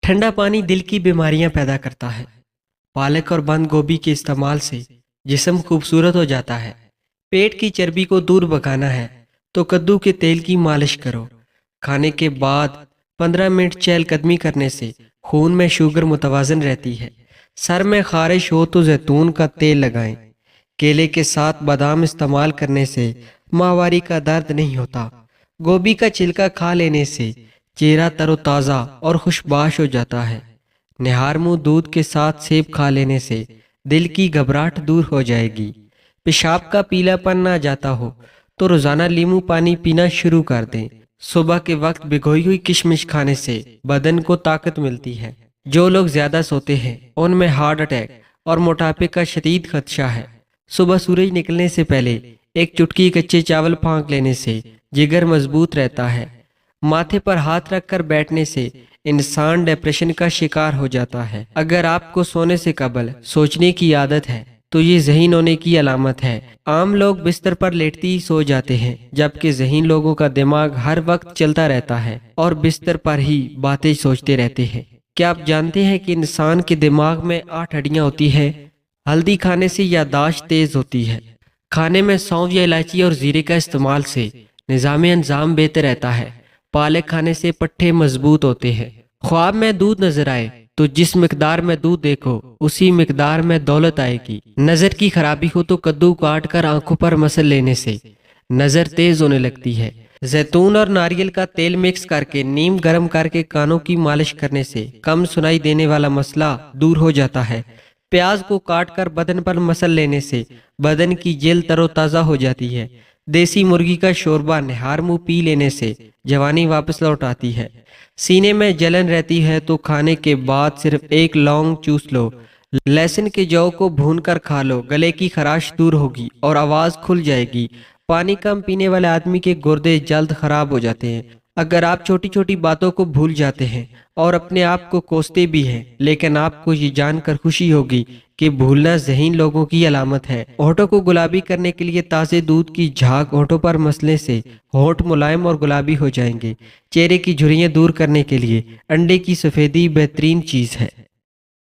ٹھنڈا پانی دل کی بیماریاں پیدا کرتا ہے۔ پالک اور بند گوبھی کے استعمال سے جسم خوبصورت ہو جاتا ہے۔ پیٹ کی چربی کو دور بھگانا ہے تو کدو کے تیل کی مالش کرو۔ کھانے کے بعد 15 منٹ چہل قدمی کرنے سے خون میں شوگر متوازن رہتی ہے۔ سر میں خارش ہو تو زیتون کا تیل لگائیں۔ کیلے کے ساتھ بادام استعمال کرنے سے ماہواری کا درد نہیں ہوتا۔ گوبھی کا چھلکا کھا لینے سے چہرہ تر و تازہ اور خوشباش ہو جاتا ہے۔ نہار منہ دودھ کے ساتھ سیب کھا لینے سے دل کی گھبراہٹ دور ہو جائے گی۔ پیشاب کا پیلا پن نہ جاتا ہو تو روزانہ لیمو پانی پینا شروع کر دیں۔ صبح کے وقت بھگوئی ہوئی کشمش کھانے سے بدن کو طاقت ملتی ہے۔ جو لوگ زیادہ سوتے ہیں ان میں ہارٹ اٹیک اور موٹاپے کا شدید خدشہ ہے۔ صبح سورج نکلنے سے پہلے ایک چٹکی کچے چاول پھونک لینے سے جگر مضبوط رہتا ہے۔ ماتھے پر ہاتھ رکھ کر بیٹھنے سے انسان ڈپریشن کا شکار ہو جاتا ہے۔ اگر آپ کو سونے سے قبل سوچنے کی عادت ہے تو یہ ذہین ہونے کی علامت ہے۔ عام لوگ بستر پر لیٹتے ہی سو جاتے ہیں، جبکہ ذہین لوگوں کا دماغ ہر وقت چلتا رہتا ہے اور بستر پر ہی باتیں سوچتے رہتے ہیں۔ کیا آپ جانتے ہیں کہ انسان کے دماغ میں 8 ہڈیاں ہوتی ہیں؟ ہلدی کھانے سے یادداشت تیز ہوتی ہے۔ کھانے میں سونف یا الائچی اور زیرے کا استعمال سے نظام انضام بہتر رہتا ہے۔ پالک کھانے سے پٹھے مضبوط ہوتے ہیں۔ خواب میں دودھ نظر آئے تو جس مقدار میں دودھ دیکھو اسی مقدار میں دولت آئے گی۔ نظر کی خرابی ہو تو کدو کاٹ کر آنکھوں پر مسل لینے سے نظر تیز ہونے لگتی ہے۔ زیتون اور ناریل کا تیل مکس کر کے نیم گرم کر کے کانوں کی مالش کرنے سے کم سنائی دینے والا مسئلہ دور ہو جاتا ہے۔ پیاز کو کاٹ کر بدن پر مسل لینے سے بدن کی جلد تر و تازہ ہو جاتی ہے۔ دیسی مرغی کا شوربہ نہار منہ پی لینے سے جوانی واپس لوٹ آتی ہے۔ سینے میں جلن رہتی ہے تو کھانے کے بعد صرف ایک لونگ چوس لو۔ لہسن کے جو کو بھون کر کھا لو، گلے کی خراش دور ہوگی اور آواز کھل جائے گی۔ پانی کم پینے والے آدمی کے گردے جلد خراب ہو جاتے ہیں۔ اگر آپ چھوٹی چھوٹی باتوں کو بھول جاتے ہیں اور اپنے آپ کو کوستے بھی ہیں، لیکن آپ کو یہ جان کر خوشی ہوگی کہ بھولنا ذہین لوگوں کی علامت ہے۔ ہونٹوں کو گلابی کرنے کے لیے تازے دودھ کی جھاگ ہونٹوں پر مسلنے سے ہونٹ ملائم اور گلابی ہو جائیں گے۔ چہرے کی جھریاں دور کرنے کے لیے انڈے کی سفیدی بہترین چیز ہے۔